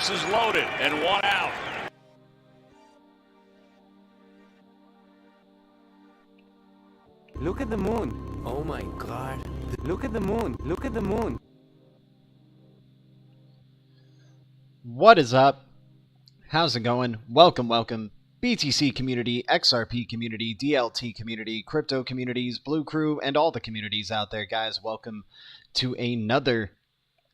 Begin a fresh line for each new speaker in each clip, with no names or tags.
bases loaded and one out.
Look at the moon. Oh my god. Look at the moon. Look at the moon.
What is up? How's it going? Welcome. BTC community, XRP community, DLT community, crypto communities, BLUECREW, and all the communities out there, guys. Welcome to another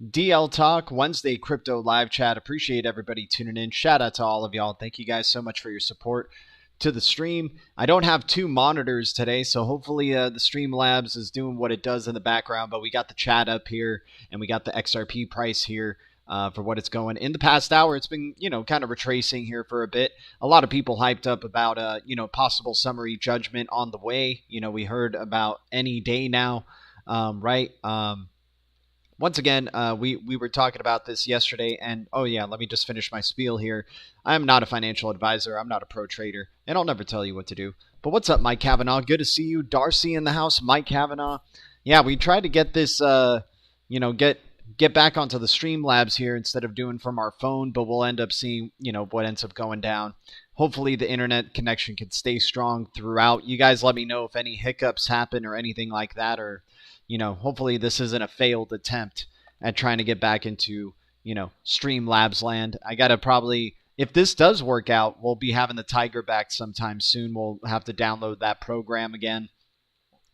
DL Talk Wednesday crypto live chat. Appreciate everybody tuning in. Shout out to all of y'all. Thank you guys so much for your support to the stream. I don't have two monitors today, so hopefully the Streamlabs is doing what it does in the background, but we got the chat up here and we got the XRP price here for what it's going. In the past hour, it's been, kind of retracing here for a bit. A lot of people hyped up about, possible summary judgment on the way. We heard about any day now, right? Once again, we were talking about this yesterday, and oh yeah, let me just finish my spiel here. I'm not a financial advisor. I'm not a pro trader, and I'll never tell you what to do. But what's up, Mike Kavanaugh? Good to see you. Darcy in the house. Mike Kavanaugh. Yeah, we tried to get this, get back onto the Streamlabs here instead of doing from our phone, but we'll end up seeing, what ends up going down. Hopefully the internet connection can stay strong throughout. You guys let me know if any hiccups happen or anything like that, or hopefully this isn't a failed attempt at trying to get back into, Streamlabs land. I got to probably, if this does work out, we'll be having the Tiger back sometime soon. We'll have to download that program again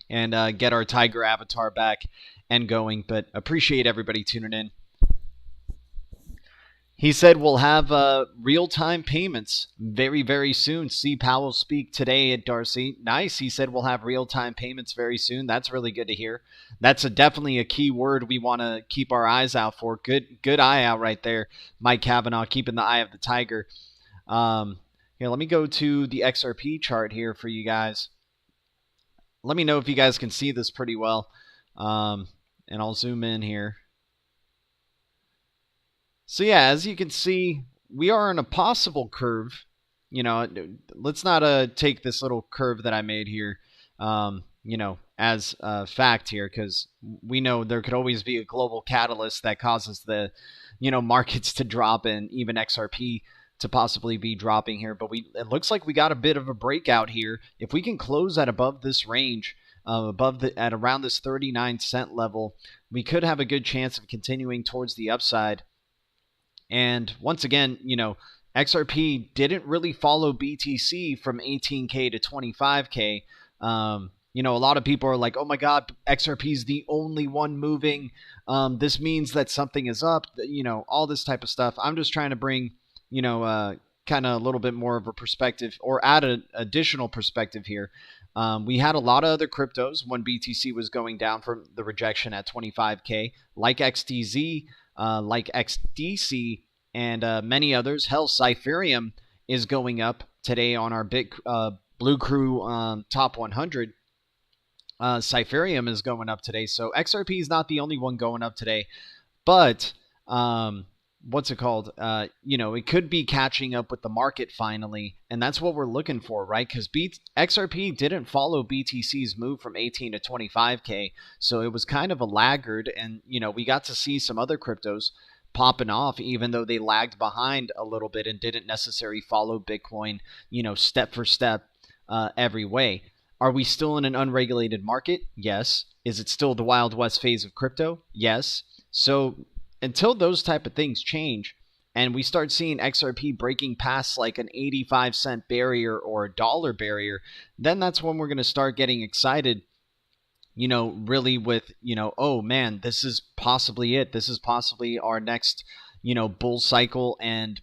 and get our Tiger avatar back and going. But appreciate everybody tuning in. He said we'll have real-time payments very, very soon. See Powell speak today at Darcy. Nice. He said we'll have real-time payments very soon. That's really good to hear. That's definitely a key word we want to keep our eyes out for. Good eye out right there, Mike Kavanaugh, keeping the eye of the tiger. Here, let me go to the XRP chart here for you guys. Let me know if you guys can see this pretty well, and I'll zoom in here. So yeah, as you can see, we are in a possible curve. Let's not take this little curve that I made here, as a fact here, because we know there could always be a global catalyst that causes the, markets to drop and even XRP to possibly be dropping here. But it looks like we got a bit of a breakout here. If we can close at above this range, at around this 39-cent level, we could have a good chance of continuing towards the upside. And once again, XRP didn't really follow BTC from 18K to 25K. A lot of people are like, oh my God, XRP is the only one moving. This means that something is up, all this type of stuff. I'm just trying to bring, kind of a little bit more of a perspective, or add an additional perspective here. We had a lot of other cryptos when BTC was going down from the rejection at 25K, like XDZ, like XDC, and many others. Hell, Cypherium is going up today on our BLUECREW top 100. Cypherium is going up today, so XRP is not the only one going up today, but what's it called? It could be catching up with the market finally, and that's what we're looking for, right? Because XRP didn't follow BTC's move from 18 to 25K, so it was kind of a laggard, and we got to see some other cryptos popping off, even though they lagged behind a little bit and didn't necessarily follow Bitcoin, step for step every way. Are we still in an unregulated market? Yes. Is it still the Wild West phase of crypto? Yes. So until those type of things change and we start seeing XRP breaking past like an 85-cent barrier or a dollar barrier, then that's when we're going to start getting excited, really with, oh man, this is possibly it. This is possibly our next, bull cycle and,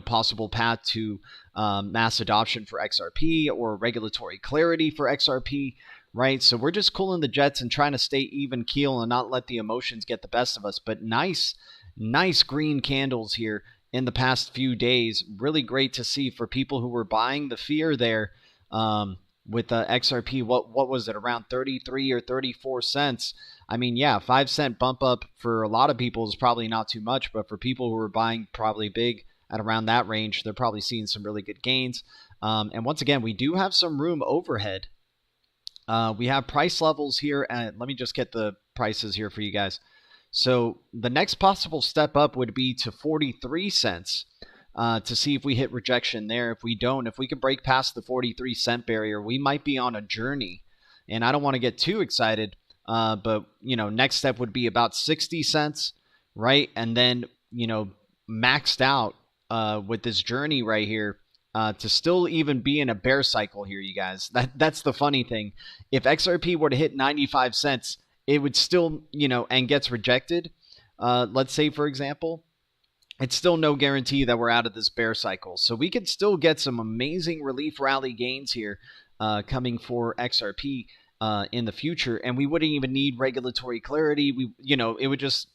possible path to mass adoption for XRP or regulatory clarity for XRP, right? So we're just cooling the jets and trying to stay even keel and not let the emotions get the best of us. But nice green candles here in the past few days. Really great to see for people who were buying the fear there with XRP. What was it, around 33 or 34 cents? I mean, yeah, 5-cent bump up for a lot of people is probably not too much, but for people who were buying probably big at around that range, they're probably seeing some really good gains. And once again, we do have some room overhead. We have price levels here, and let me just get the prices here for you guys. So the next possible step up would be to 43 cents to see if we hit rejection there. If we don't, if we can break past the 43-cent barrier, we might be on a journey. And I don't want to get too excited, but, next step would be about 60 cents, right? And then, maxed out with this journey right here to still even be in a bear cycle here, you guys. That's the funny thing. If XRP were to hit 95 cents, it would still, and gets rejected. Let's say, for example, it's still no guarantee that we're out of this bear cycle. So we could still get some amazing relief rally gains here coming for XRP in the future. And we wouldn't even need regulatory clarity. It would just,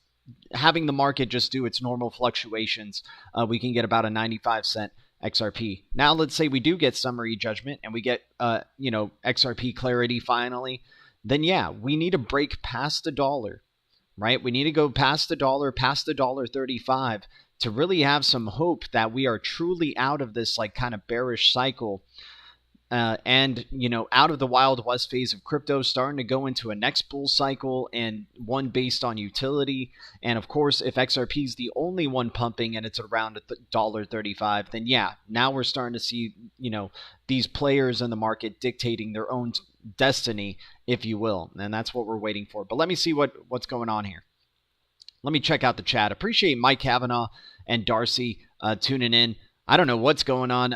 having the market just do its normal fluctuations, we can get about a 95-cent XRP. Now, let's say we do get summary judgment and we get, XRP clarity finally. Then, yeah, we need to break past $1, right? We need to go past $1, past $1.35 to really have some hope that we are truly out of this like kind of bearish cycle. And, out of the Wild West phase of crypto, starting to go into a next bull cycle and one based on utility. And of course, if XRP is the only one pumping and it's around $1.35, then yeah, now we're starting to see, these players in the market dictating their own destiny, if you will. And that's what we're waiting for. But let me see what's going on here. Let me check out the chat. Appreciate Mike Kavanaugh and Darcy tuning in. I don't know what's going on.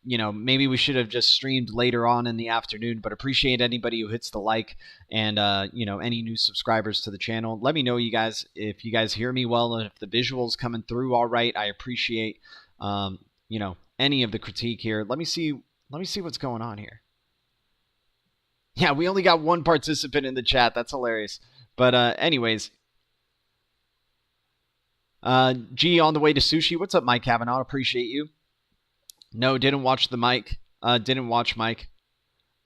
Maybe we should have just streamed later on in the afternoon, but appreciate anybody who hits the like and, any new subscribers to the channel. Let me know, you guys, if you guys hear me well and if the visual's coming through all right. I appreciate, any of the critique here. Let me see what's going on here. Yeah, we only got one participant in the chat. That's hilarious. But anyways, G on the way to sushi. What's up, Mike Kavanaugh? Appreciate you. No, didn't watch the mic. Didn't watch Mike.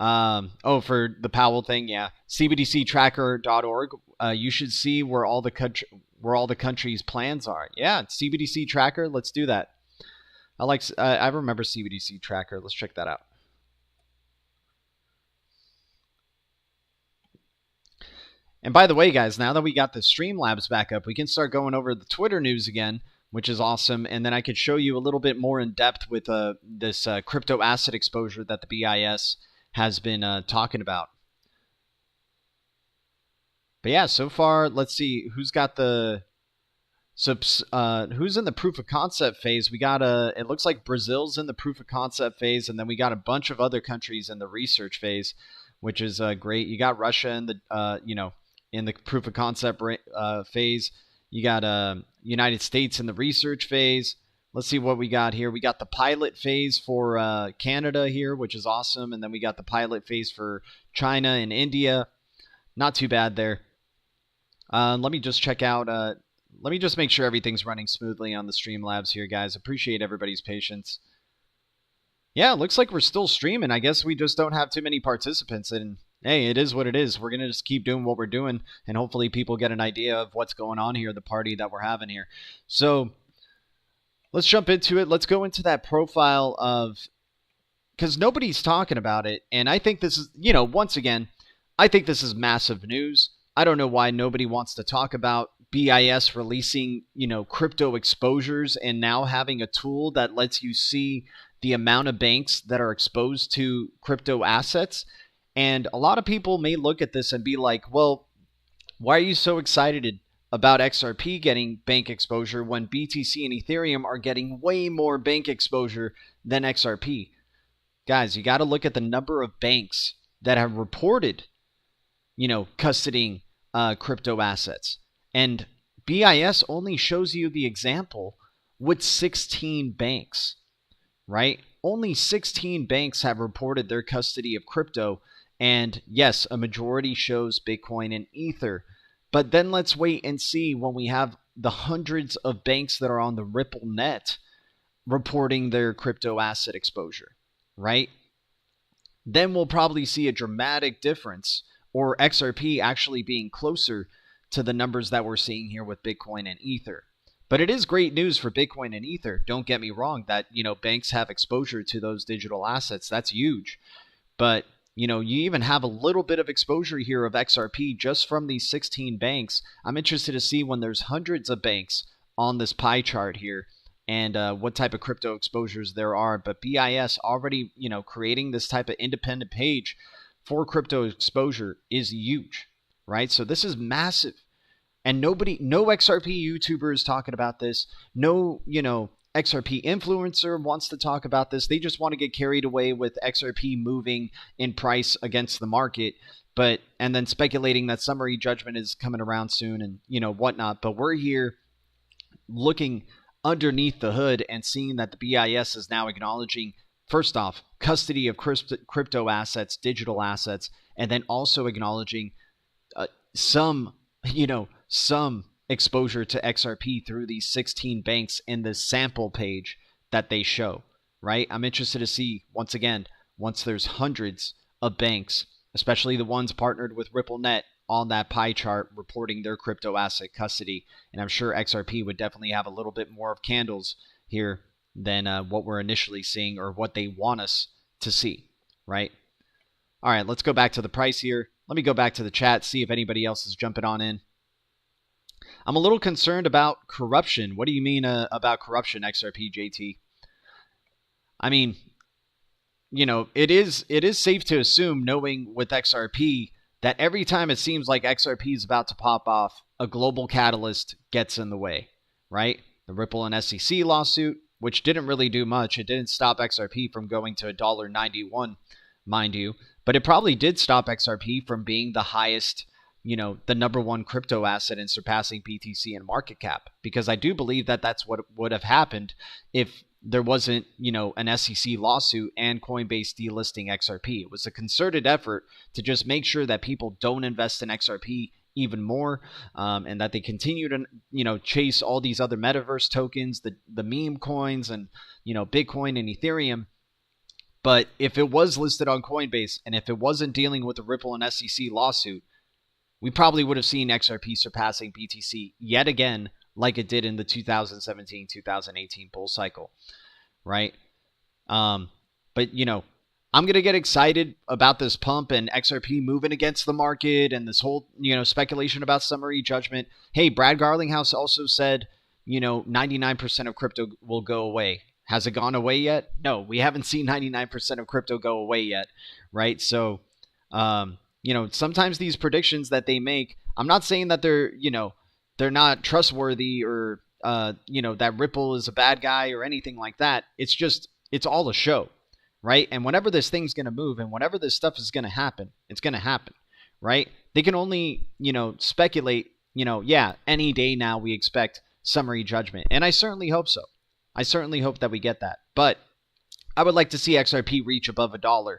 Oh, for the Powell thing, yeah. CBDCtracker.org. You should see where all the country's plans are. Yeah, CBDC Tracker. Let's do that. I remember CBDC Tracker. Let's check that out. And by the way, guys, now that we got the Streamlabs back up, we can start going over the Twitter news again, which is awesome. And then I could show you a little bit more in depth with this crypto asset exposure that the BIS has been talking about. But yeah, so far, let's see who's got the who's in the proof of concept phase. We got it looks like Brazil's in the proof of concept phase, and then we got a bunch of other countries in the research phase, which is great. You got Russia in the in the proof of concept phase. You got United States in the research phase. Let's see what we got here. We got the pilot phase for Canada here, which is awesome, and then we got the pilot phase for China and India. Not too bad there. Let me just check out. Let me just make sure everything's running smoothly on the Streamlabs here, guys. Appreciate everybody's patience. Yeah, it looks like we're still streaming. I guess we just don't have too many participants, and hey, it is what it is. We're going to just keep doing what we're doing, and hopefully people get an idea of what's going on here, the party that we're having here. So let's jump into it. Let's go into that profile of, because nobody's talking about it, and I think this is, once again, I think this is massive news. I don't know why nobody wants to talk about BIS releasing, crypto exposures and now having a tool that lets you see the amount of banks that are exposed to crypto assets. And a lot of people may look at this and be like, well, why are you so excited about XRP getting bank exposure when BTC and Ethereum are getting way more bank exposure than XRP? Guys, you got to look at the number of banks that have reported, custodying crypto assets. And BIS only shows you the example with 16 banks, right? Only 16 banks have reported their custody of crypto. And yes, a majority shows Bitcoin and Ether. But then let's wait and see when we have the hundreds of banks that are on the Ripple net reporting their crypto asset exposure, right? Then we'll probably see a dramatic difference, or XRP actually being closer to the numbers that we're seeing here with Bitcoin and Ether. But it is great news for Bitcoin and Ether. Don't get me wrong that, banks have exposure to those digital assets. That's huge. But, you even have a little bit of exposure here of XRP just from these 16 banks. I'm interested to see when there's hundreds of banks on this pie chart here and what type of crypto exposures there are. But BIS already, creating this type of independent page for crypto exposure is huge, right? So this is massive. And no XRP YouTuber is talking about this. No, XRP influencer wants to talk about this. They just want to get carried away with XRP moving in price against the market, and then speculating that summary judgment is coming around soon and, whatnot. But we're here looking underneath the hood and seeing that the BIS is now acknowledging, first off, custody of crypto assets, digital assets, and then also acknowledging some exposure to XRP through these 16 banks in the sample page that they show, right? I'm interested to see, once again, once there's hundreds of banks, especially the ones partnered with RippleNet on that pie chart reporting their crypto asset custody. And I'm sure XRP would definitely have a little bit more of candles here than what we're initially seeing or what they want us to see, right? All right, let's go back to the price here. Let me go back to the chat, see if anybody else is jumping on in. I'm a little concerned about corruption. What do you mean about corruption, XRP JT? I mean, it is safe to assume, knowing with XRP, that every time it seems like XRP is about to pop off, a global catalyst gets in the way, right? The Ripple and SEC lawsuit, which didn't really do much. It didn't stop XRP from going to $1.91, mind you, but it probably did stop XRP from being the highest, the number one crypto asset and surpassing BTC in market cap, because I do believe that that's what would have happened if there wasn't, an SEC lawsuit and Coinbase delisting XRP. It was a concerted effort to just make sure that people don't invest in XRP even more, and that they continue to, chase all these other metaverse tokens, the meme coins, and, Bitcoin and Ethereum. But if it was listed on Coinbase and if it wasn't dealing with the Ripple and SEC lawsuit, we probably would have seen XRP surpassing BTC yet again, like it did in the 2017-2018 bull cycle, right? But, I'm going to get excited about this pump and XRP moving against the market and this whole, speculation about summary judgment. Hey, Brad Garlinghouse also said, 99% of crypto will go away. Has it gone away yet? No, we haven't seen 99% of crypto go away yet, right? So, sometimes these predictions that they make, I'm not saying that they're not trustworthy or, that Ripple is a bad guy or anything like that. It's all a show. Right? And whenever this thing's going to move and whenever this stuff is going to happen, it's going to happen, right? They can only, speculate, any day now we expect summary judgment. And I certainly hope so. I certainly hope that we get that. But I would like to see XRP reach above $1,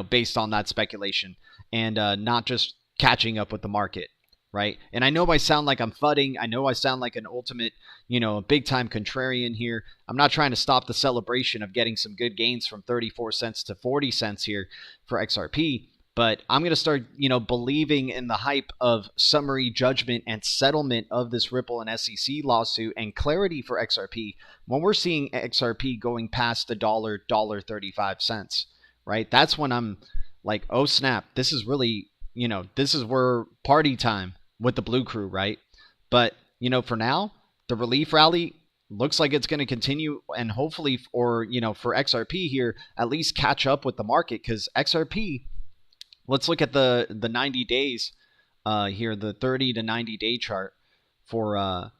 based on that speculation and not just catching up with the market. Right. And I know I sound like I'm fudding. I know I sound like an ultimate, big time contrarian here. I'm not trying to stop the celebration of getting some good gains from 34 cents to 40 cents here for XRP. But I'm going to start, believing in the hype of summary judgment and settlement of this Ripple and SEC lawsuit and clarity for XRP when we're seeing XRP going past $1.35. Right. That's when I'm like, oh, snap. This is really, this is where party time with the Blue Crew, right? But, for now, the relief rally looks like it's going to continue and hopefully, for XRP here, at least catch up with the market because XRP, let's look at the 90 days here, the 30 to 90 day chart for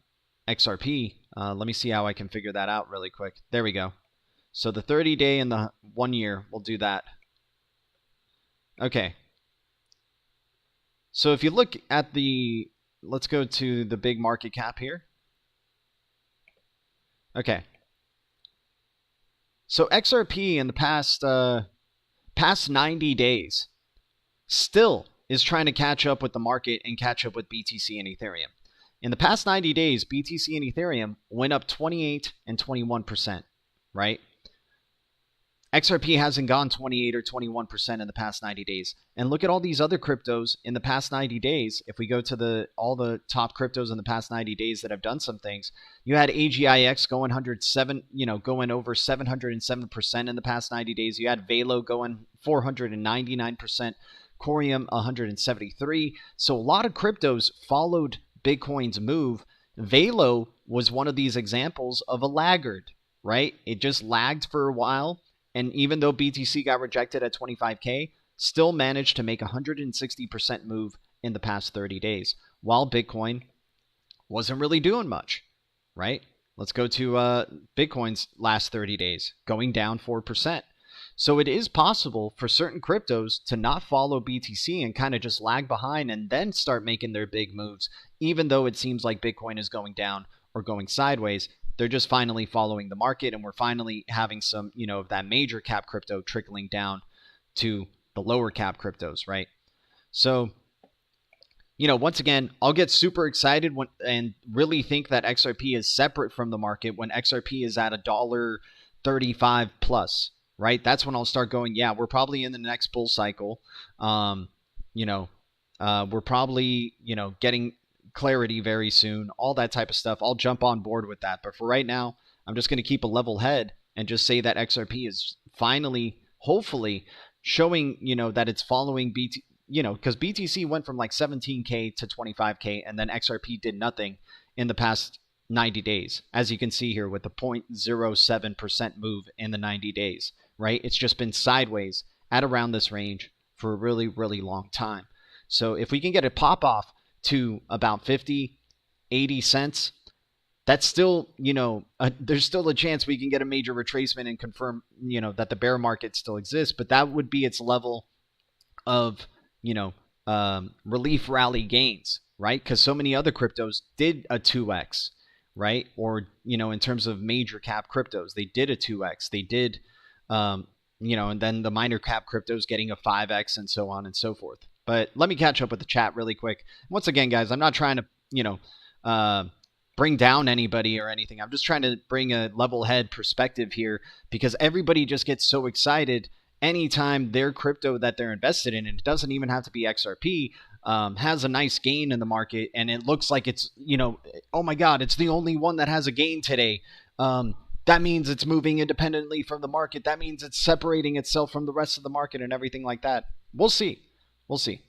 XRP. Let me see how I can figure that out really quick. There we go. So the 30 day and the 1 year, we'll do that. Okay. So if you look at let's go to the big market cap here. Okay. So XRP in the past 90 days still is trying to catch up with the market and catch up with BTC and Ethereum. In the past 90 days, BTC and Ethereum went up 28 and 21%, right? XRP hasn't gone 28 or 21% in the past 90 days. And look at all these other cryptos in the past 90 days. If we go to all the top cryptos in the past 90 days that have done some things, you had AGIX going going over 707% in the past 90 days. You had Velo going 499%, Corium 173. So a lot of cryptos followed Bitcoin's move. Velo was one of these examples of a laggard, right? It just lagged for a while. And even though BTC got rejected at 25K, still managed to make a 160% move in the past 30 days, while Bitcoin wasn't really doing much, right? Let's go to Bitcoin's last 30 days, going down 4%. So it is possible for certain cryptos to not follow BTC and kind of just lag behind and then start making their big moves, even though it seems like Bitcoin is going down or going sideways. They're just finally following the market, and we're finally having some, of that major cap crypto trickling down to the lower cap cryptos, right? So, once again, I'll get super excited and really think that XRP is separate from the market when XRP is at $1.35 plus, right? That's when I'll start going, yeah, we're probably in the next bull cycle. We're probably, getting clarity very soon, all that type of stuff. I'll jump on board with that. But for right now, I'm just going to keep a level head and just say that XRP is finally, hopefully, showing, that it's following BT, because BTC went from like 17K to 25K, and then XRP did nothing in the past 90 days, as you can see here with the 0.07% move in the 90 days, right? It's just been sideways at around this range for a really, really long time. So if we can get a pop off to about 50, 80 cents, that's still, there's still a chance we can get a major retracement and confirm, that the bear market still exists. But that would be its level of, relief rally gains, right? Because so many other cryptos did a 2x, right? Or, in terms of major cap cryptos, they did a 2x. They did, and then the minor cap cryptos getting a 5x and so on and so forth. But let me catch up with the chat really quick. Once again, guys, I'm not trying to, bring down anybody or anything. I'm just trying to bring a level head perspective here because everybody just gets so excited anytime their crypto that they're invested in, and it doesn't even have to be XRP, has a nice gain in the market. And it looks like it's, oh my God, it's the only one that has a gain today. that means it's moving independently from the market. That means it's separating itself from the rest of the market and everything like that. We'll see. We'll see.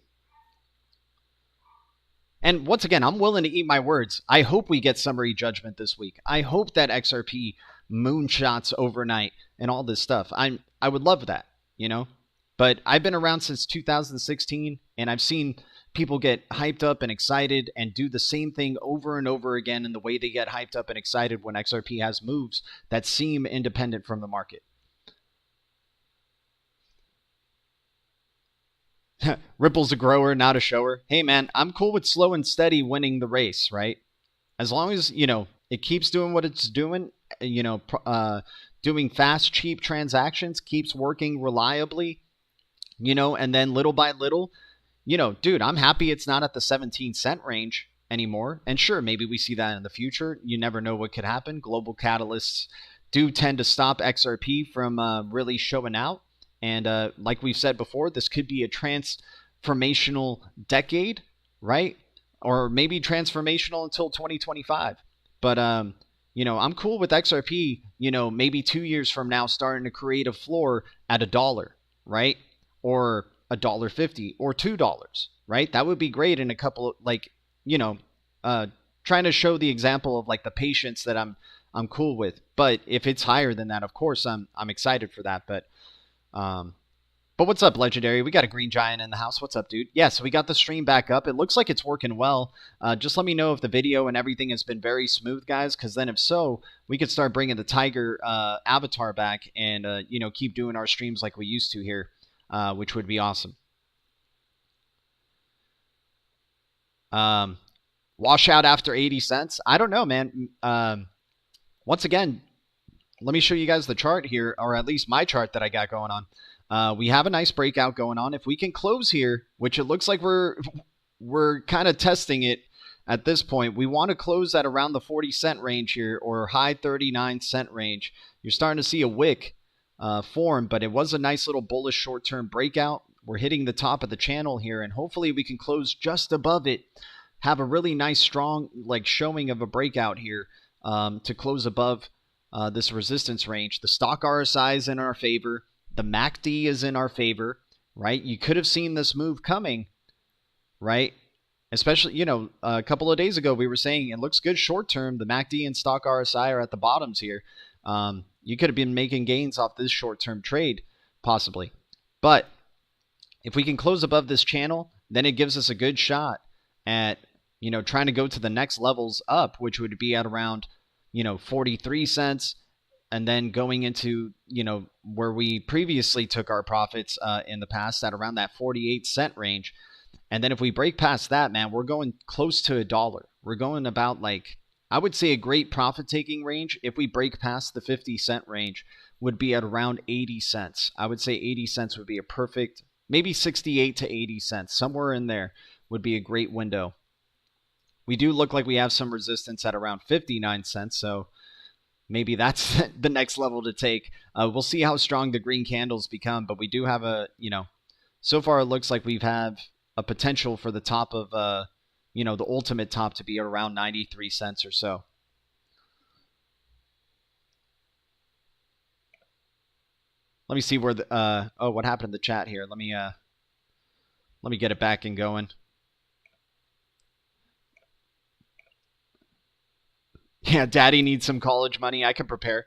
And once again, I'm willing to eat my words. I hope we get summary judgment this week. I hope that XRP moonshots overnight and all this stuff. I would love that, you know? But I've been around since 2016, and I've seen people get hyped up and excited and do the same thing over and over again in the way they get hyped up and excited when XRP has moves that seem independent from the market. Ripple's a grower, not a shower. Hey, man, I'm cool with slow and steady winning the race, right? As long as, you know, it keeps doing what it's doing, you know, doing fast, cheap transactions, keeps working reliably, you know, and then little by little, you know, dude, I'm happy it's not at the 17-cent range anymore. And sure, maybe we see that in the future. You never know what could happen. Global catalysts do tend to stop XRP from really showing out. And like we've said before, this could be a transformational decade, right? Or maybe transformational until 2025. But, you know, I'm cool with XRP, you know, maybe 2 years from now starting to create a floor at $1, right? Or $1.50 or $2, right? That would be great in a couple of, like, you know, trying to show the example of like the patience that I'm cool with. But if it's higher than that, of course, I'm excited for that. But what's up, Legendary? We got a green giant in the house. What's up, dude? Yeah, so we got the stream back up. It looks like it's working well. Just let me know if the video and everything has been very smooth, guys, because then if so, we could start bringing the Tiger avatar back and, you know, keep doing our streams like we used to here, which would be awesome. Wash out after 80 cents? I don't know, man. Once again, let me show you guys the chart here, or at least my chart that I got going on. We have a nice breakout going on. If we can close here, which it looks like we're kind of testing it at this point, we want to close at around the 40-cent range here, or high 39-cent range. You're starting to see a wick form, but it was a nice little bullish short-term breakout. We're hitting the top of the channel here, and hopefully we can close just above it, have a really nice, strong, like, showing of a breakout here to close above this resistance range. The stock RSI is in our favor. The MACD is in our favor, right? You could have seen this move coming, right? Especially, you know, a couple of days ago, we were saying it looks good short term. The MACD and stock RSI are at the bottoms here. You could have been making gains off this short term trade, possibly. But if we can close above this channel, then it gives us a good shot at, you know, trying to go to the next levels up, which would be at around, you know, 43 cents, and then going into, you know, where we previously took our profits in the past at around that 48-cent range. And then if we break past that, man, we're going close to $1. We're going about, like, I would say a great profit-taking range if we break past the 50-cent range would be at around 80 cents. I would say 80 cents would be a perfect, maybe 68 to 80 cents, somewhere in there would be a great window. We do look like we have some resistance at around 59 cents, so maybe that's the next level to take. We'll see how strong the green candles become, but we do have a, you know, so far it looks like we've had a potential for the top of, you know, the ultimate top to be around 93 cents or so. Let me see where the, oh, what happened in the chat here? Let me get it back and going. Yeah, daddy needs some college money. I can prepare.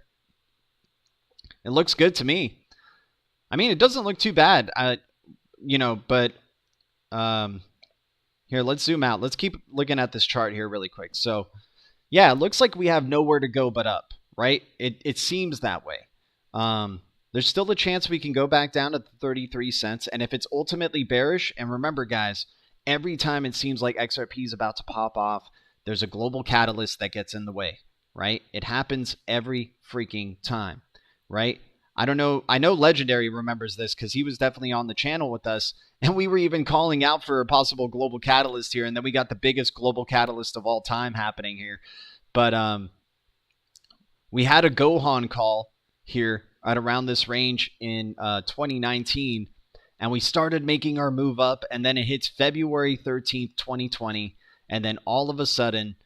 It looks good to me. I mean, it doesn't look too bad, you know, but here, let's zoom out. Let's keep looking at this chart here really quick. So, yeah, it looks like we have nowhere to go but up, right? It seems that way. There's still a chance we can go back down to 33 cents, and if it's ultimately bearish, and remember, guys, every time it seems like XRP is about to pop off, there's a global catalyst that gets in the way, right? It happens every freaking time, right? I don't know. I know Legendary remembers this because he was definitely on the channel with us, and we were even calling out for a possible global catalyst here, and then we got the biggest global catalyst of all time happening here. But we had a Gohan call here at around this range in 2019, and we started making our move up, and then it hits February 13th, 2020. And then all of a sudden,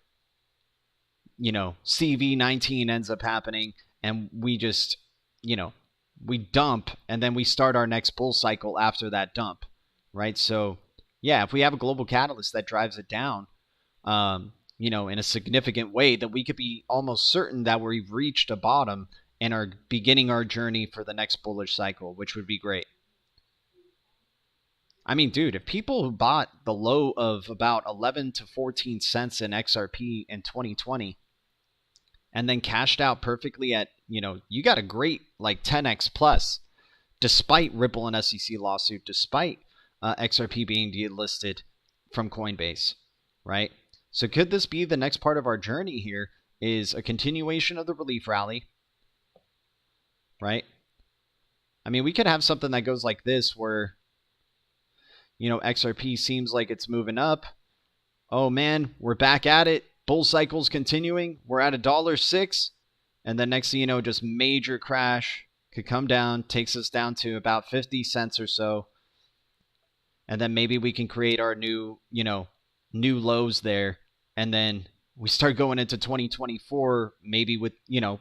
you know, CV19 ends up happening, and we just, we dump, and then we start our next bull cycle after that dump, right? So, yeah, if we have a global catalyst that drives it down, in a significant way, then we could be almost certain that we've reached a bottom and are beginning our journey for the next bullish cycle, which would be great. I mean, dude, if people who bought the low of about 11 to 14 cents in XRP in 2020 and then cashed out perfectly at, you got a great like 10x plus, despite Ripple and SEC lawsuit, despite XRP being delisted from Coinbase, right? So could this be the next part of our journey here, is a continuation of the relief rally, right? I mean, we could have something that goes like this where, XRP seems like it's moving up. Oh man, we're back at it. Bull cycle's continuing. We're at $1.06. And then next thing you know, just major crash could come down, takes us down to about 50 cents or so. And then maybe we can create our new lows there. And then we start going into 2024, maybe with,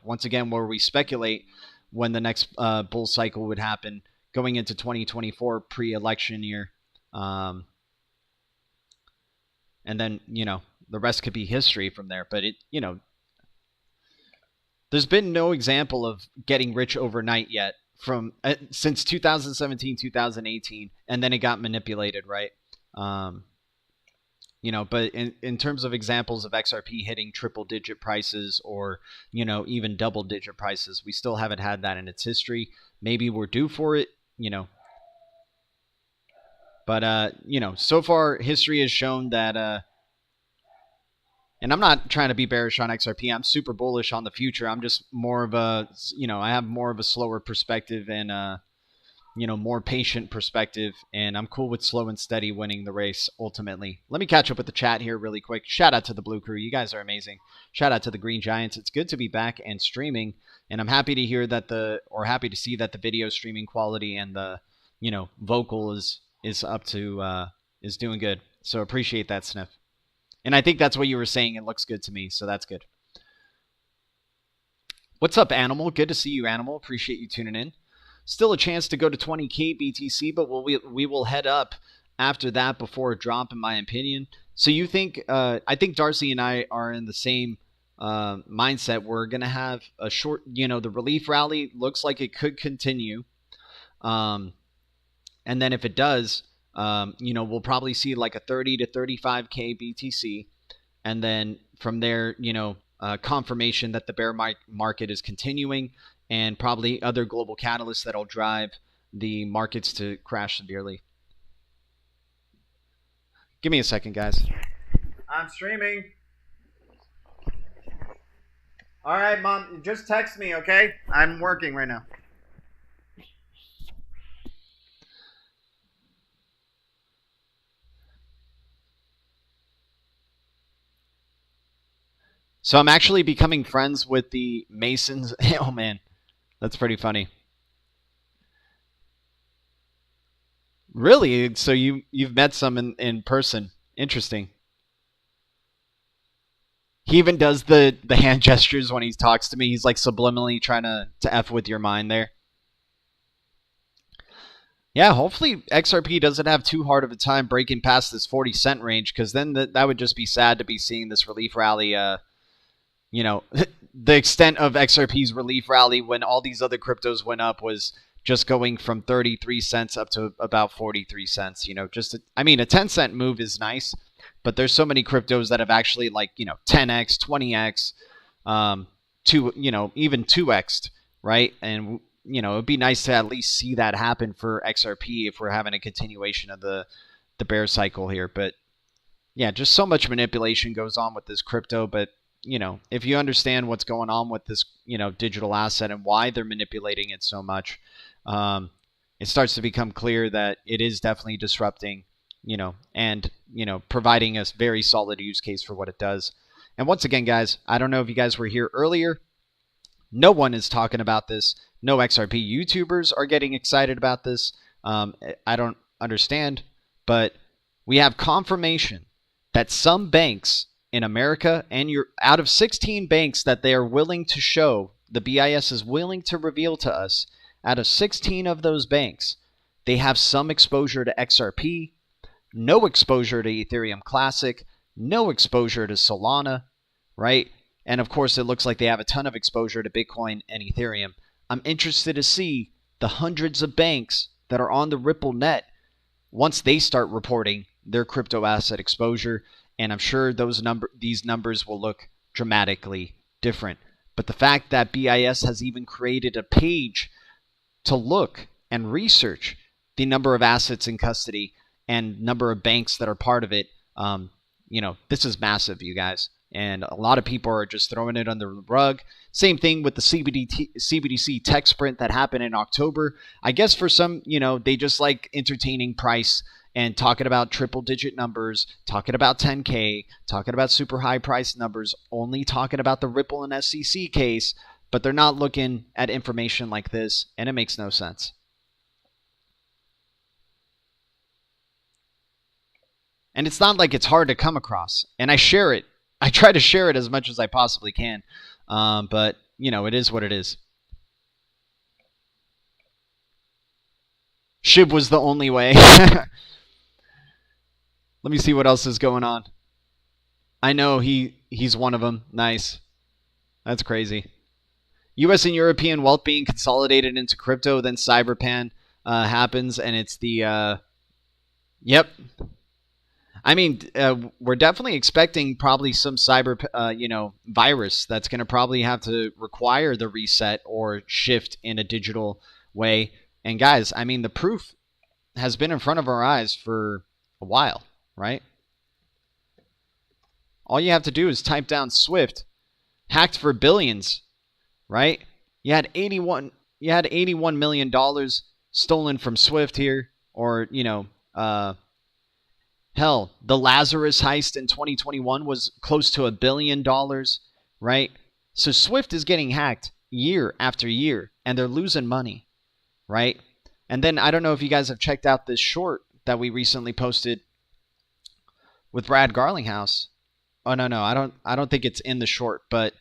once again, where we speculate when the next bull cycle would happen, going into 2024 pre-election year. And then, the rest could be history from there. But there's been no example of getting rich overnight yet from since 2017, 2018, and then it got manipulated, right? But in terms of examples of XRP hitting triple-digit prices or, even double-digit prices, we still haven't had that in its history. Maybe we're due for it, But, so far history has shown that, and I'm not trying to be bearish on XRP. I'm super bullish on the future. I'm just more of a, I have more of a slower perspective and, more patient perspective, and I'm cool with slow and steady winning the race ultimately. Let me catch up with the chat here really quick. Shout out to the Blue Crew. You guys are amazing. Shout out to the Green Giants. It's good to be back and streaming, and I'm happy to hear that happy to see that the video streaming quality and the, vocal is up to, is doing good. So appreciate that, Sniff. And I think that's what you were saying. It looks good to me, so that's good. What's up, Animal? Good to see you, Animal. Appreciate you tuning in. Still a chance to go to 20K BTC, but we will head up after that before a drop, in my opinion. So you think, I think Darcy and I are in the same mindset. We're going to have a short, the relief rally looks like it could continue. And then if it does, we'll probably see like a 30 to 35K BTC. And then from there, confirmation that the bear market is continuing, and probably other global catalysts that'll drive the markets to crash severely. Give me a second, guys. I'm streaming. All right, Mom, just text me, okay? I'm working right now. So I'm actually becoming friends with the Masons. Oh, man. That's pretty funny. Really? So you've met some in person. Interesting. He even does the hand gestures when he talks to me. He's like subliminally trying to F with your mind there. Yeah, hopefully XRP doesn't have too hard of a time breaking past this 40 cent range, because then that would just be sad to be seeing this relief rally, the extent of XRP's relief rally when all these other cryptos went up was just going from 33 cents up to about 43 cents. A 10 cent move is nice, but there's so many cryptos that have actually 10x, 20x, even 2x'd, right? And it'd be nice to at least see that happen for XRP if we're having a continuation of the bear cycle here. But yeah, just so much manipulation goes on with this crypto. But if you understand what's going on with this, digital asset and why they're manipulating it so much, it starts to become clear that it is definitely disrupting, and, providing a very solid use case for what it does. And once again, guys, I don't know if you guys were here earlier. No one is talking about this. No XRP YouTubers are getting excited about this. I don't understand, but we have confirmation that some banks in America, and you're out of 16 banks that they are willing to show the BIS is willing to reveal to us, out of 16 of those banks, they have some exposure to XRP, no exposure to Ethereum Classic, no exposure to Solana, right? And of course, it looks like they have a ton of exposure to Bitcoin and Ethereum. I'm interested to see the hundreds of banks that are on the Ripple net once they start reporting their crypto asset exposure, and I'm sure these numbers will look dramatically different. But the fact that BIS has even created a page to look and research the number of assets in custody and number of banks that are part of it, this is massive, you guys. And a lot of people are just throwing it under the rug. Same thing with the CBDC tech sprint that happened in October. I guess for some, they just like entertaining price and talking about triple-digit numbers, talking about 10K, talking about super high price numbers, only talking about the Ripple and SEC case, but they're not looking at information like this, and it makes no sense. And it's not like it's hard to come across. And I share it. I try to share it as much as I possibly can. But, it is what it is. SHIB was the only way. Let me see what else is going on. I know he's one of them. Nice. That's crazy. U.S. and European wealth being consolidated into crypto, then Cyberpan happens, and it's the... Yep. I mean, we're definitely expecting probably some virus that's going to probably have to require the reset or shift in a digital way. And guys, I mean, the proof has been in front of our eyes for a while, right? All you have to do is type down Swift, hacked for billions, right? You had $81 million stolen from Swift here, or hell, the Lazarus heist in 2021 was close to $1 billion, right? So Swift is getting hacked year after year, and they're losing money, right? And then I don't know if you guys have checked out this short that we recently posted with Brad Garlinghouse. Oh no, I don't think it's in the short, but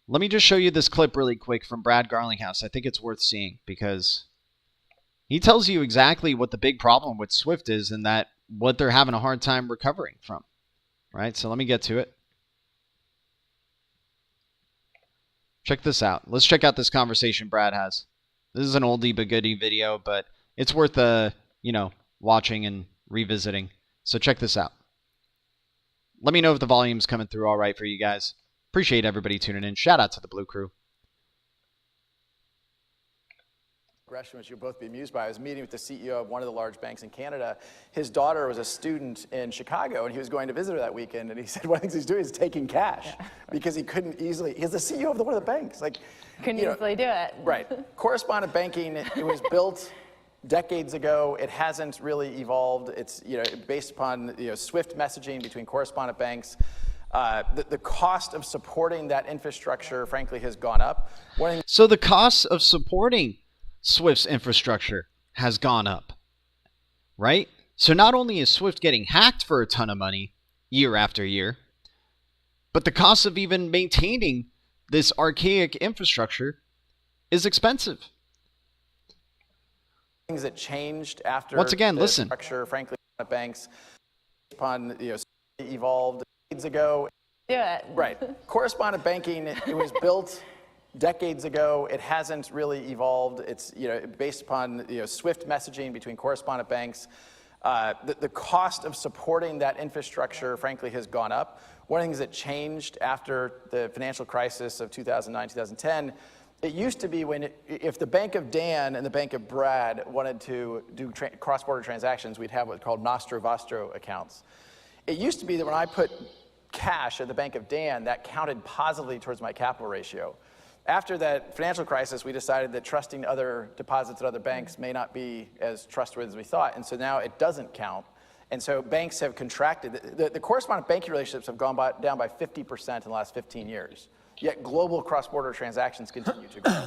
let me just show you this clip really quick from Brad Garlinghouse. I think it's worth seeing because he tells you exactly what the big problem with Swift is and that what they're having a hard time recovering from, right? So let me get to it. Check this out. Let's check out this conversation Brad has. This is an oldie but goodie video, but it's worth watching and revisiting. So check this out. Let me know if the volume's coming through all right for you guys. Appreciate everybody tuning in. Shout out to the Blue Crew.
Which you'll both be amused by. I was meeting with the CEO of one of the large banks in Canada. His daughter was a student in Chicago, and he was going to visit her that weekend. And he said one of the things he's doing is taking cash because he couldn't easily. He's the CEO of one of the banks.
Couldn't easily do it.
Right. Correspondent banking. It was built decades ago. It hasn't really evolved. It's based upon Swift messaging between correspondent banks. The cost of supporting that infrastructure, frankly, has gone up.
So the cost of supporting Swift's infrastructure has gone up, right? So not only is Swift getting hacked for a ton of money year after year, but the cost of even maintaining this archaic infrastructure is expensive.
Things that changed after
once again, listen.
Structure, frankly, banks upon evolved decades ago.
Do it.
Right. Correspondent banking. It was built decades ago. It hasn't really evolved. It's based upon Swift messaging between correspondent banks. The cost of supporting that infrastructure, frankly, has gone up. One of the things that changed after the financial crisis of 2009, 2010, it used to be if the Bank of Dan and the Bank of Brad wanted to do cross-border transactions, we'd have what's called Nostro Vostro accounts. It used to be that when I put cash at the Bank of Dan, that counted positively towards my capital ratio. After that financial crisis, we decided that trusting other deposits at other banks may not be as trustworthy as we thought, and so now it doesn't count. And so banks have contracted. The correspondent banking relationships have gone down by 50% in the last 15 years, yet global cross-border transactions continue to grow.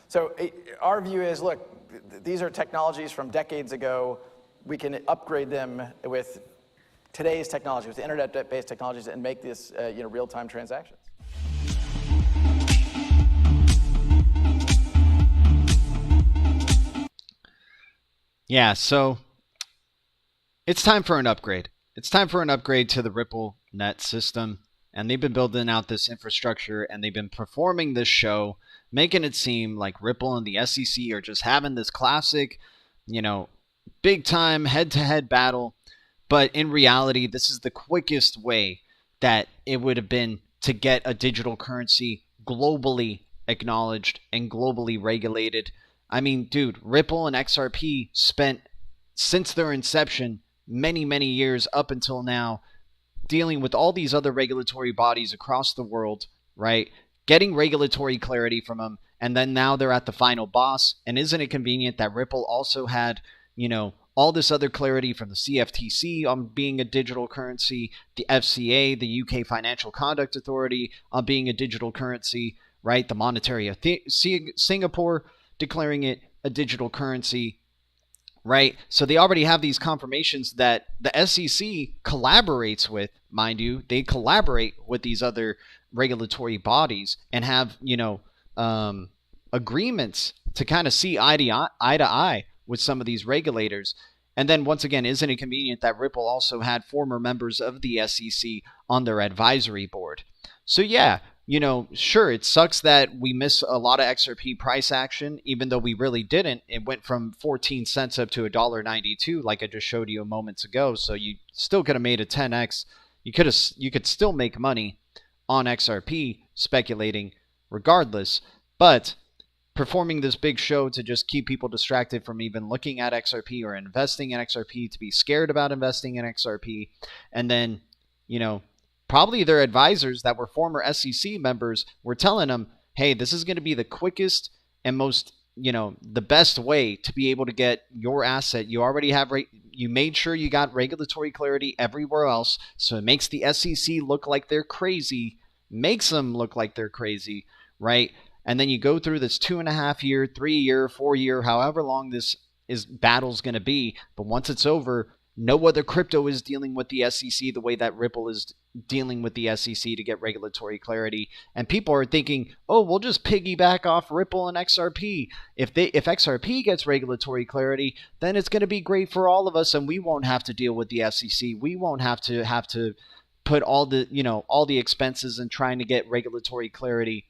So our view is, look, these are technologies from decades ago. We can upgrade them with today's technology, with internet-based technologies, and make this real-time transactions.
Yeah, so it's time for an upgrade. It's time for an upgrade to the Ripple net system. And they've been building out this infrastructure and they've been performing this show, making it seem like Ripple and the SEC are just having this classic, big time head to head battle. But in reality, this is the quickest way that it would have been to get a digital currency globally acknowledged and globally regulated. I mean, dude, Ripple and XRP spent, since their inception, many, many years up until now, dealing with all these other regulatory bodies across the world, right? Getting regulatory clarity from them. And then now they're at the final boss. And isn't it convenient that Ripple also had, all this other clarity from the CFTC on being a digital currency, the FCA, the UK Financial Conduct Authority on being a digital currency, right? The Monetary Singapore declaring it a digital currency, right? So they already have these confirmations that the SEC collaborates with, mind you, they collaborate with these other regulatory bodies and have, agreements to kind of see eye to eye with some of these regulators. And then once again, isn't it convenient that Ripple also had former members of the SEC on their advisory board? So yeah, sure, it sucks that we miss a lot of XRP price action, even though we really didn't. It went from 14 cents up to $1.92, like I just showed you moments ago. So you still could have made a 10x. You could still make money on XRP speculating regardless. But performing this big show to just keep people distracted from even looking at XRP or investing in XRP, to be scared about investing in XRP, and then, probably their advisors that were former SEC members were telling them, hey, this is going to be the quickest and most, the best way to be able to get your asset. You already have, you made sure you got regulatory clarity everywhere else. So it makes the SEC look like they're crazy, makes them look like they're crazy, right? And then you go through this 2.5 year, 3 year, 4 year, however long this battle's going to be. But once it's over, no other crypto is dealing with the SEC the way that Ripple is dealing with the SEC to get regulatory clarity. And people are thinking, oh, we'll just piggyback off Ripple and XRP. If XRP gets regulatory clarity, then it's going to be great for all of us, and we won't have to deal with the SEC. We won't have to put all the expenses in trying to get regulatory clarity.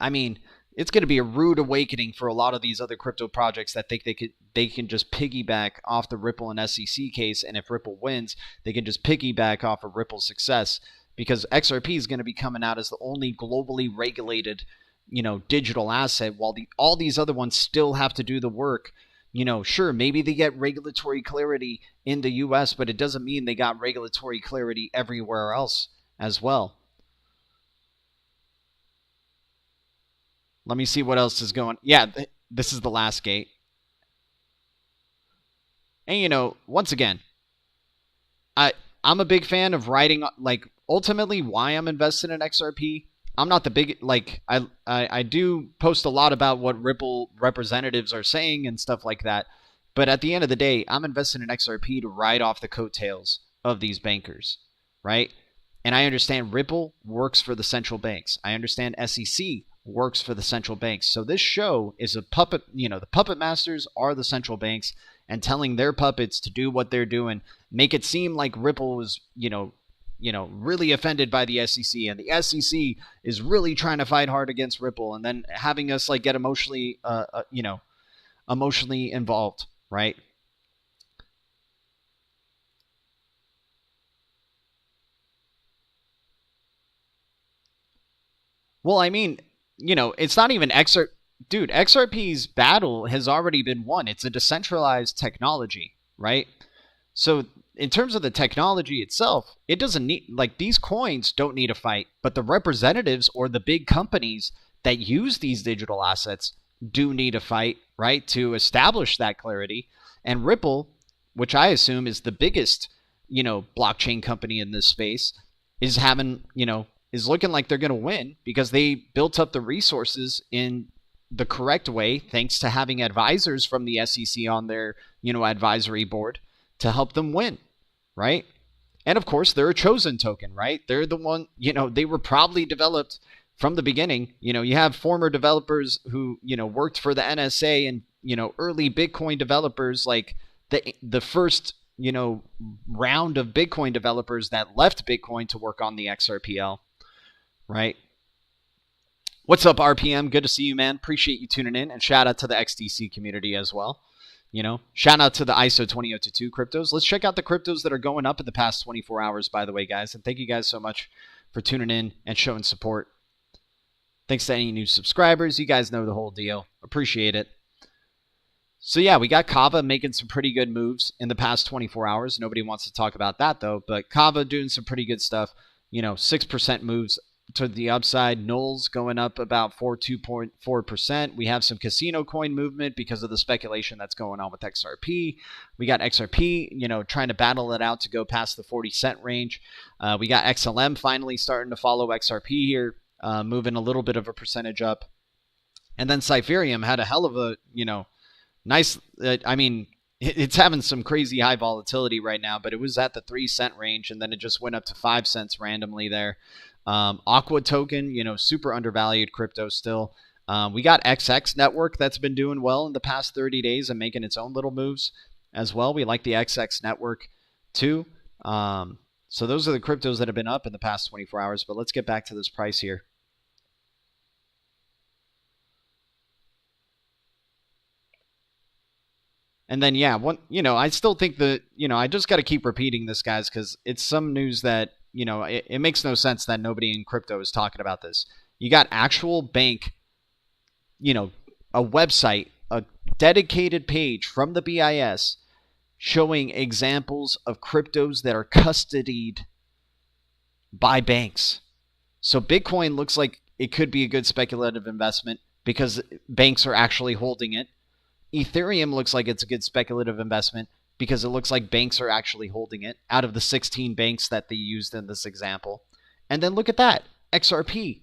I mean, it's going to be a rude awakening for a lot of these other crypto projects that think they can just piggyback off the Ripple and SEC case, and if Ripple wins, they can just piggyback off of Ripple's success, because XRP is going to be coming out as the only globally regulated, digital asset, while all these other ones still have to do the work. Sure, maybe they get regulatory clarity in the US, but it doesn't mean they got regulatory clarity everywhere else as well. Let me see what else is going. Yeah, this is the last gate. And, once again, I'm a big fan of writing, ultimately why I'm invested in XRP. I'm not the big, I do post a lot about what Ripple representatives are saying and stuff like that. But at the end of the day, I'm invested in XRP to ride off the coattails of these bankers, right? And I understand Ripple works for the central banks. I understand SEC works for the central banks. So this show is a puppet, the puppet masters are the central banks, and telling their puppets to do what they're doing, make it seem like Ripple was, really offended by the SEC, and the SEC is really trying to fight hard against Ripple, and then having us get emotionally involved, right? Well, I mean, it's not even XRP. Dude, XRP's battle has already been won. It's a decentralized technology, right? So in terms of the technology itself, it doesn't need, these coins don't need a fight, but the representatives or the big companies that use these digital assets do need a fight, right, to establish that clarity. And Ripple, which I assume is the biggest, blockchain company in this space, is having, is looking like they're going to win because they built up the resources in the correct way, thanks to having advisors from the SEC on their, advisory board to help them win, right? And of course, they're a chosen token, right? They're the one, they were probably developed from the beginning. You have former developers who, worked for the NSA early Bitcoin developers, like the first, round of Bitcoin developers that left Bitcoin to work on the XRPL, right? What's up, RPM? Good to see you, man. Appreciate you tuning in, and shout out to the XDC community as well. Shout out to the ISO 20022 cryptos. Let's check out the cryptos that are going up in the past 24 hours, by the way, guys. And thank you guys so much for tuning in and showing support. Thanks to any new subscribers. You guys know the whole deal. Appreciate it. So yeah, we got Kava making some pretty good moves in the past 24 hours. Nobody wants to talk about that though, but Kava doing some pretty good stuff. 6% moves to the upside. Knowles going up about 2.4%. We have some casino coin movement because of the speculation that's going on with XRP. We got XRP, trying to battle it out to go past the 40-cent range. We got XLM finally starting to follow XRP here, moving a little bit of a percentage up. And then Cypherium had a hell of a, nice, it's having some crazy high volatility right now, but it was at the 3-cent range, and then it just went up to 5 cents randomly there. Aqua token, super undervalued crypto still. We got XX Network that's been doing well in the past 30 days and making its own little moves as well. We like the XX Network too. So those are the cryptos that have been up in the past 24 hours, but let's get back to this price here. And then, yeah, I still think that, I just got to keep repeating this, guys, because it's some news that, it makes no sense that nobody in crypto is talking about this. You got actual bank, a website, a dedicated page from the BIS showing examples of cryptos that are custodied by banks. So Bitcoin looks like it could be a good speculative investment because banks are actually holding it. Ethereum looks like it's a good speculative investment because it looks like banks are actually holding it out of the 16 banks that they used in this example. And then look at that, XRP,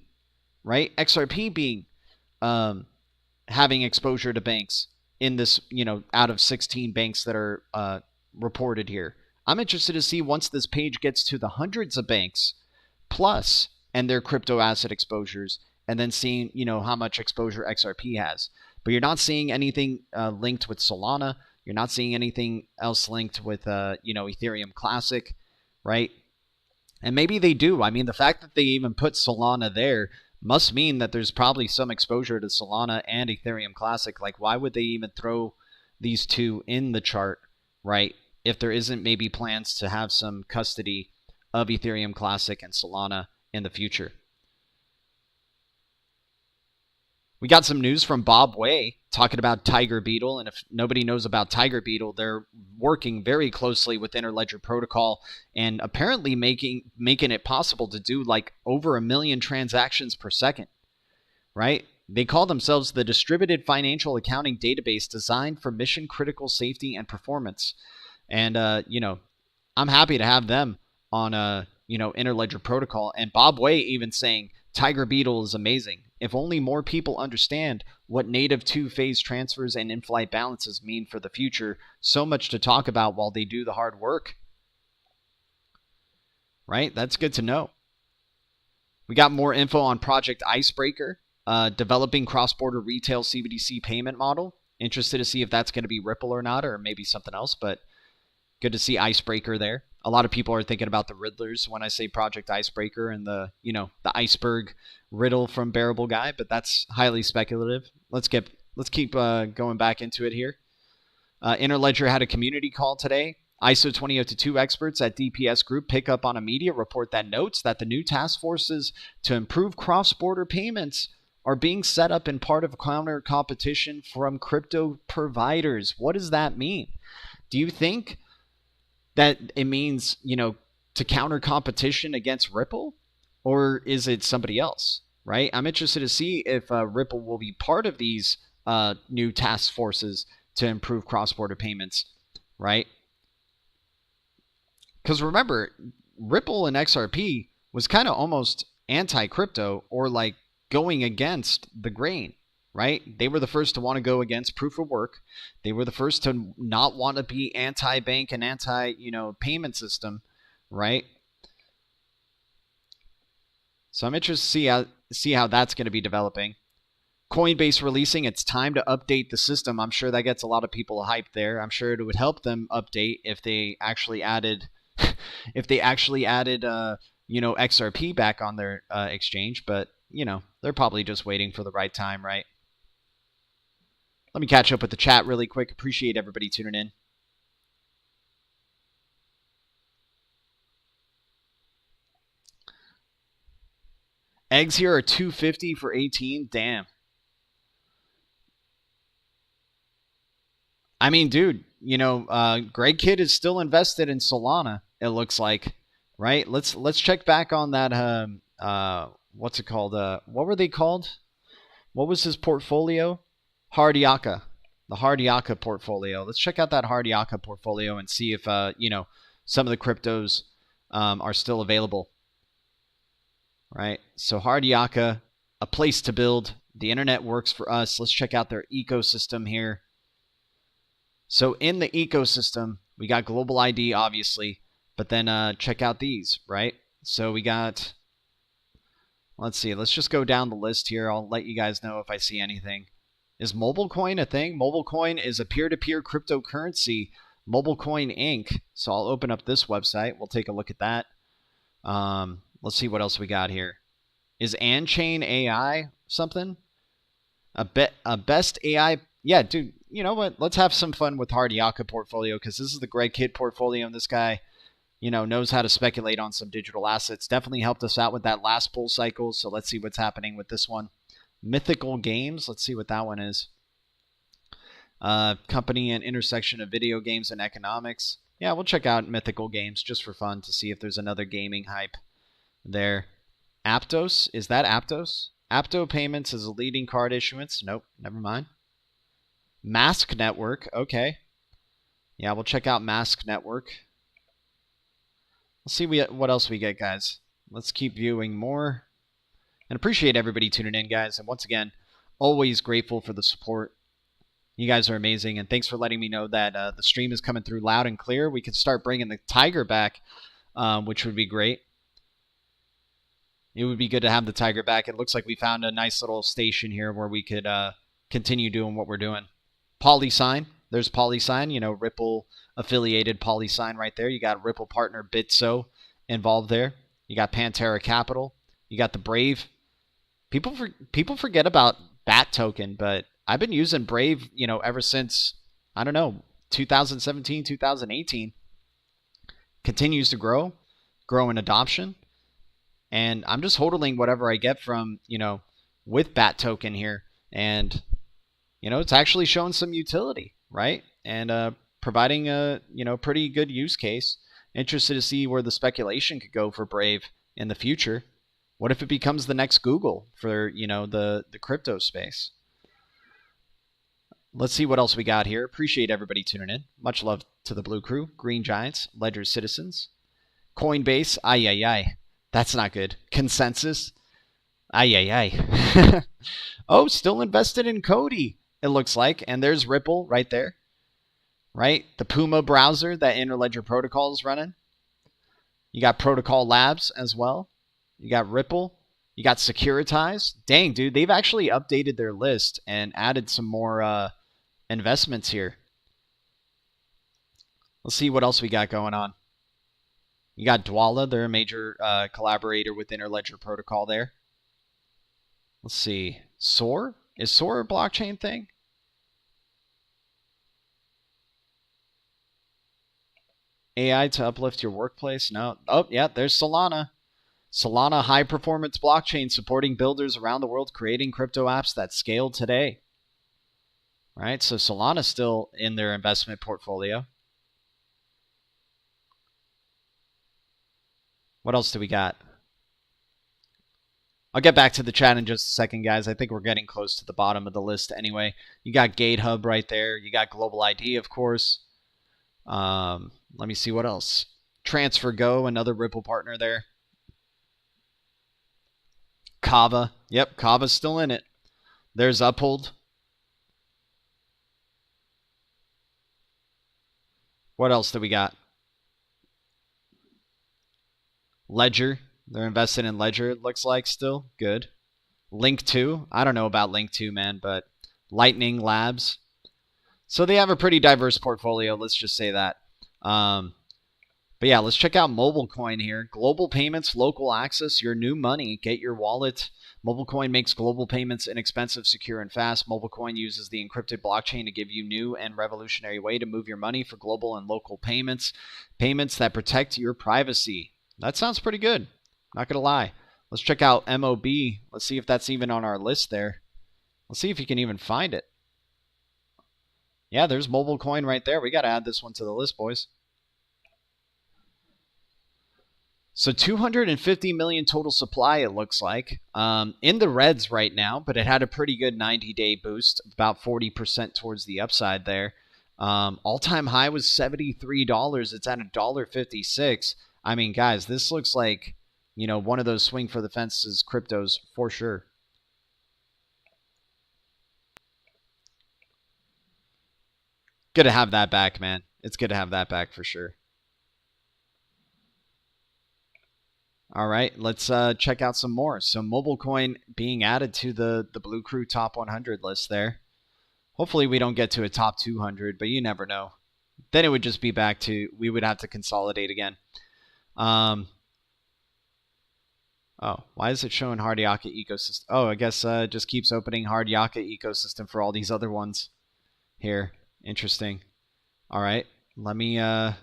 right? XRP being having exposure to banks in this, out of 16 banks that are reported here. I'm interested to see once this page gets to the hundreds of banks plus and their crypto asset exposures, and then seeing, how much exposure XRP has. But you're not seeing anything linked with Solana. You're not seeing anything else linked with, Ethereum Classic, right? And maybe they do. I mean, the fact that they even put Solana there must mean that there's probably some exposure to Solana and Ethereum Classic. Like, why would they even throw these two in the chart, right? If there isn't maybe plans to have some custody of Ethereum Classic and Solana in the future. We got some news from Bob Way talking about Tiger Beetle, and if nobody knows about Tiger Beetle, they're working very closely with Interledger Protocol and apparently making it possible to do like over 1 million transactions per second, right? They call themselves the Distributed Financial Accounting Database designed for mission-critical safety and performance. And, I'm happy to have them on, Interledger Protocol. And Bob Way even saying Tiger Beetle is amazing. If only more people understand what native two-phase transfers and in-flight balances mean for the future, so much to talk about while they do the hard work. Right? That's good to know. We got more info on Project Icebreaker, developing cross-border retail CBDC payment model. Interested to see if that's going to be Ripple or not, or maybe something else, but good to see Icebreaker there. A lot of people are thinking about the Riddlers when I say Project Icebreaker and the iceberg riddle from Bearable Guy, but that's highly speculative. Let's keep going back into it here. Interledger had a community call today. ISO 20022 experts at DPS Group pick up on a media report that notes that the new task forces to improve cross-border payments are being set up in part of counter competition from crypto providers. What does that mean? Do you think that it means, to counter competition against Ripple? Or is it somebody else, right? I'm interested to see if Ripple will be part of these new task forces to improve cross-border payments, right? Because remember, Ripple and XRP was kind of almost anti-crypto or like going against the grain, right? They were the first to want to go against proof of work. They were the first to not want to be anti-bank and anti-payment system, right? So I'm interested to see how that's going to be developing. Coinbase releasing, it's time to update the system. I'm sure that gets a lot of people hyped there. I'm sure it would help them update if they actually added, XRP back on their exchange. But they're probably just waiting for the right time, right? Let me catch up with the chat really quick. Appreciate everybody tuning in. Eggs here are $250 for 18. Damn. I mean, dude, Greg Kidd is still invested in Solana, it looks like, right? Let's check back on that. What's it called? What were they called? What was his portfolio? Hardiaka, the Hardiaka portfolio. Let's check out that Hardiaka portfolio and see if some of the cryptos are still available. Right. So Hardiaka, a place to build. The internet works for us. Let's check out their ecosystem here. So in the ecosystem, we got Global ID, obviously, but then check out these, right? So we got, let's see, let's just go down the list here. I'll let you guys know if I see anything. Is MobileCoin a thing? MobileCoin is a peer-to-peer cryptocurrency, MobileCoin Inc. So I'll open up this website. We'll take a look at that. Let's see what else we got here. Is Anchain AI something? A best AI. Yeah, dude, you know what? Let's have some fun with Hardiaka portfolio because this is the Greg Kidd portfolio, and this guy, knows how to speculate on some digital assets. Definitely helped us out with that last bull cycle. So let's see what's happening with this one. Mythical Games. Let's see what that one is. Company and intersection of video games and economics. Yeah, we'll check out Mythical Games just for fun to see if there's another gaming hype there. Aptos. Is that Aptos? Apto Payments is a leading card issuance. Nope, never mind. Mask Network. Okay. Yeah, we'll check out Mask Network. Let's see what else we get, guys. Let's keep viewing more. And appreciate everybody tuning in, guys. And once again, always grateful for the support. You guys are amazing. And thanks for letting me know that the stream is coming through loud and clear. We could start bringing the Tiger back, which would be great. It would be good to have the Tiger back. It looks like we found a nice little station here where we could continue doing what we're doing. PolySign. There's PolySign, Ripple affiliated PolySign right there. You got Ripple partner Bitso involved there. You got Pantera Capital. You got the Brave. People forget about BAT token, but I've been using Brave, ever since, 2017, 2018. Continues to grow in adoption. And I'm just hodling whatever I get from, with BAT token here. And, it's actually showing some utility, right? And providing a, pretty good use case. Interested to see where the speculation could go for Brave in the future. What if it becomes the next Google for, the crypto space? Let's see what else we got here. Appreciate everybody tuning in. Much love to the Blue Crew, Green Giants, Ledger Citizens. Coinbase, ay. That's not good. Consensus, ay. Oh, still invested in Cody, it looks like. And there's Ripple right there. Right? The Puma browser that Interledger Protocol is running. You got Protocol Labs as well. You got Ripple. You got Securitize. Dang, dude, they've actually updated their list and added some more investments here. Let's see what else we got going on. You got Dwala. They're a major collaborator with Interledger Protocol there. Let's see. Soar? Is Soar a blockchain thing? AI to uplift your workplace? No. Oh, yeah, there's Solana. Solana high-performance blockchain supporting builders around the world creating crypto apps that scale today. Right, so Solana's still in their investment portfolio. What else do we got? I'll get back to the chat in just a second, guys. I think we're getting close to the bottom of the list anyway. You got GateHub right there. You got Global ID, of course. Let me see what else. TransferGo, another Ripple partner there. Kava. Yep, Kava's still in it. There's Uphold. What else do we got? Ledger. They're invested in Ledger, it looks like still. Good. Link 2. I don't know about Link 2, man, but Lightning Labs. So they have a pretty diverse portfolio, let's just say that. But yeah, let's check out MobileCoin here. Global payments, local access, your new money. Get your wallet. MobileCoin makes global payments inexpensive, secure, and fast. MobileCoin uses the encrypted blockchain to give you new and revolutionary way to move your money for global and local payments. Payments that protect your privacy. That sounds pretty good. Not going to lie. Let's check out MOB. Let's see if that's even on our list there. Let's see if you can even find it. Yeah, there's MobileCoin right there. We got to add this one to the list, boys. So 250 million total supply, it looks like. In the reds right now, but it had a pretty good 90-day boost, about 40% towards the upside there. All-time high was $73. It's at $1.56. I mean, guys, this looks like, you know, one of those swing for the fences cryptos for sure. Good to have that back, man. It's good to have that back for sure. All right, let's check out some more. So MobileCoin being added to the BLUECREW top 100 list there. Hopefully we don't get to a top 200, but you never know. Then it would just be back to, we would have to consolidate again. Oh, why is it showing Hard Yaka ecosystem? Oh, I guess just keeps opening Hard Yaka ecosystem for all these other ones here. Interesting. All right, let me go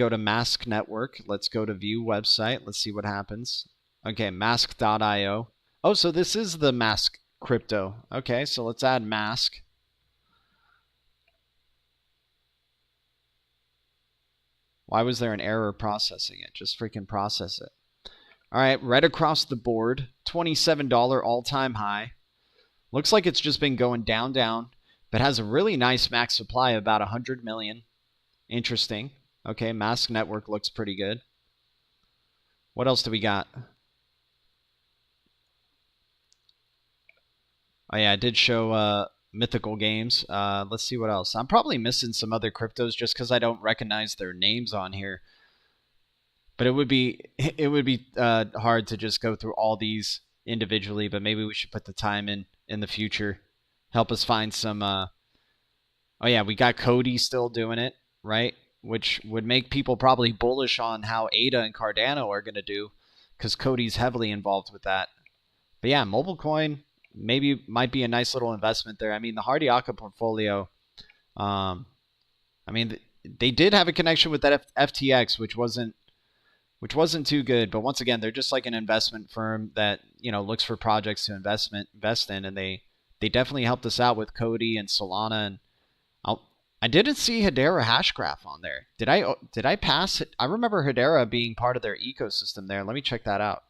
to Mask Network. Let's go to View Website. Let's see what happens. Okay, mask.io. Oh, so this is the Mask crypto. Okay, so let's add Mask. Why was there an error processing it? Just freaking process it. All right, right across the board, $27 all-time high. Looks like it's just been going down, but has a really nice max supply of about 100 million. Interesting. Okay, Mask Network looks pretty good. What else do we got? Oh yeah, I did show Mythical Games. Let's see what else. I'm probably missing some other cryptos just because I don't recognize their names on here. But it would be hard to just go through all these individually. But maybe we should put the time in the future. Help us find some. Oh yeah, we got Cody still doing it, right? Which would make people probably bullish on how ADA and Cardano are going to do, because Cody's heavily involved with that. But yeah, MobileCoin maybe might be a nice little investment there. I mean, the Hard Yaka portfolio, I mean, they did have a connection with that FTX, which wasn't too good. But once again, they're just like an investment firm that, you know, looks for projects to invest in, and they definitely helped us out with Cody and Solana. And I didn't see Hedera Hashgraph on there. Did I pass it? I remember Hedera being part of their ecosystem there. Let me check that out.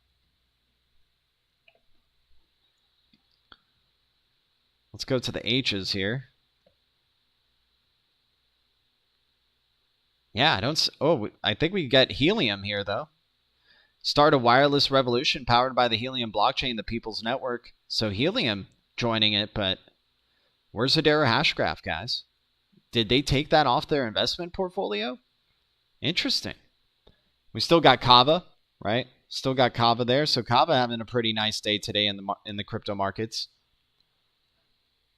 Let's go to the H's here. Yeah, I don't. Oh, I think we get Helium here though. Start a wireless revolution powered by the Helium blockchain, the People's Network. So Helium joining it, but where's Hedera Hashgraph, guys? Did they take that off their investment portfolio? Interesting. We still got Kava, right? Still got Kava there. So Kava having a pretty nice day today in the crypto markets.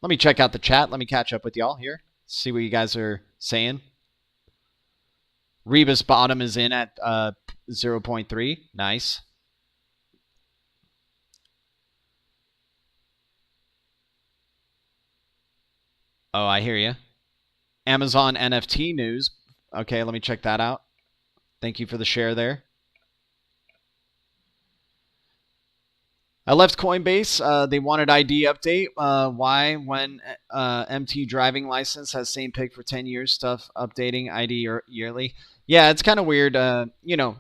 Let me check out the chat. Let me catch up with y'all here. See what you guys are saying. Rebus bottom is in at 0.3. Nice. Oh, I hear you. Amazon NFT news. Okay, let me check that out. Thank you for the share there. I left Coinbase. They wanted ID update. Why? When MT driving license has same pick for 10 years. Stuff updating ID yearly. Yeah, it's kind of weird. You know,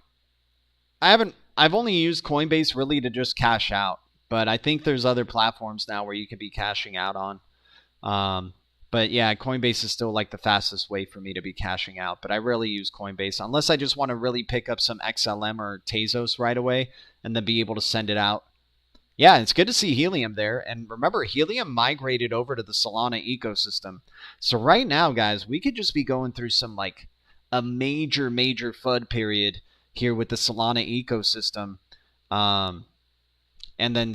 I've only used Coinbase really to just cash out, but I think there's other platforms now where you could be cashing out on. But yeah, Coinbase is still like the fastest way for me to be cashing out. But I rarely use Coinbase unless I just want to really pick up some XLM or Tezos right away and then be able to send it out. Yeah, it's good to see Helium there. And remember, Helium migrated over to the Solana ecosystem. So right now, guys, we could just be going through some like a major FUD period here with the Solana ecosystem. and then,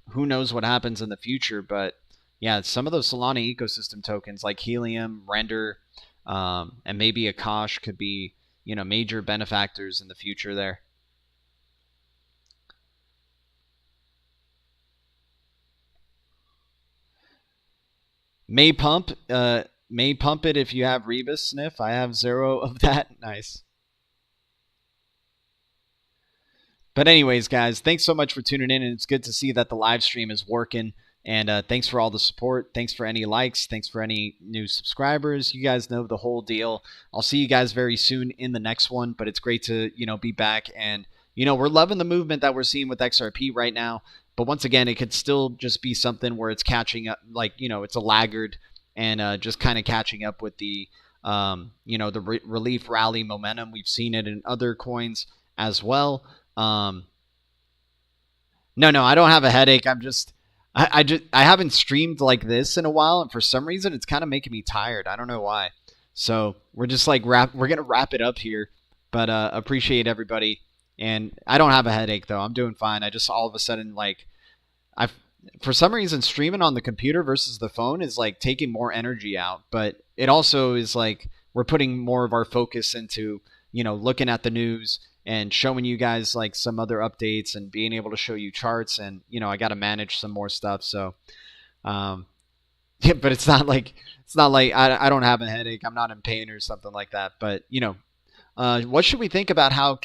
who knows what happens in the future. But yeah, some of those Solana ecosystem tokens like Helium, Render, and maybe Akash could be, major benefactors in the future there. May pump it if you have Rebus Sniff. I have 0 of that. Nice. But anyways, guys, thanks so much for tuning in, and it's good to see that the live stream is working. And thanks for all the support. Thanks for any likes. Thanks for any new subscribers. You guys know the whole deal. I'll see you guys very soon in the next one, but it's great to, be back. And, we're loving the movement that we're seeing with XRP right now. But once again, it could still just be something where it's catching up, like, it's a laggard and just kind of catching up with the, the relief rally momentum. We've seen it in other coins as well. No, I don't have a headache. I haven't streamed like this in a while, and for some reason it's kind of making me tired. I don't know why. So we're just like we're gonna wrap it up here, but appreciate everybody. And I don't have a headache though. I'm doing fine. I just all of a sudden for some reason streaming on the computer versus the phone is like taking more energy out, but it also is like we're putting more of our focus into looking at the news and showing you guys like some other updates and being able to show you charts. And, I got to manage some more stuff. So, yeah, but it's not like I don't have a headache. I'm not in pain or something like that. But, what should we think about how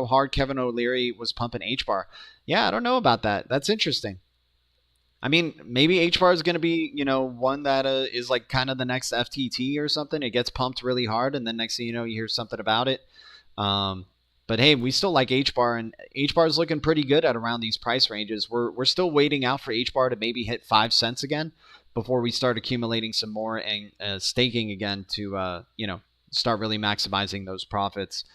hard Kevin O'Leary was pumping H-bar? Yeah, I don't know about that. That's interesting. I mean, maybe H-bar is going to be, one that is like kind of the next FTT or something. It gets pumped really hard, and then next thing you know, you hear something about it. But hey, we still like H-bar, and H-bar is looking pretty good at around these price ranges. We're still waiting out for H-bar to maybe hit 5 cents again before we start accumulating some more and staking again to start really maximizing those profits.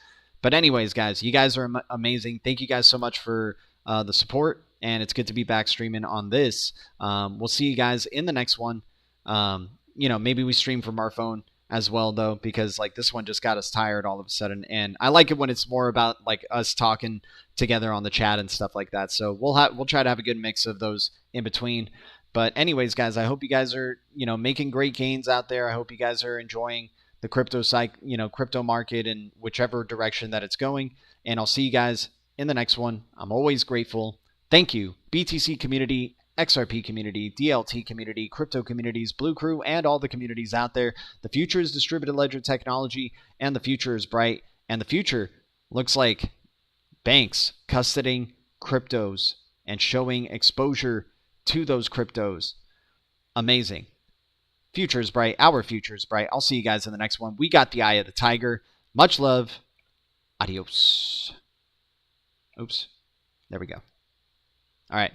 But anyways, guys, you guys are amazing. Thank you guys so much for the support, and it's good to be back streaming on this. We'll see you guys in the next one. Maybe we stream from our phone as well, though, because like this one just got us tired all of a sudden, and I like it when it's more about like us talking together on the chat and stuff like that. So we'll try to have a good mix of those in between. But anyways, guys, I hope you guys are making great gains out there. I hope you guys are enjoying the crypto market in whichever direction that it's going. And I'll see you guys in the next one. I'm always grateful. Thank you, BTC community, XRP community, DLT community, crypto communities, BLUECREW, and all the communities out there. The future is distributed ledger technology, and the future is bright. And the future looks like banks custodying cryptos and showing exposure to those cryptos. Amazing. Future is bright. Our future is bright. I'll see you guys in the next one. We got the eye of the tiger. Much love. Adios. Oops. There we go. All right.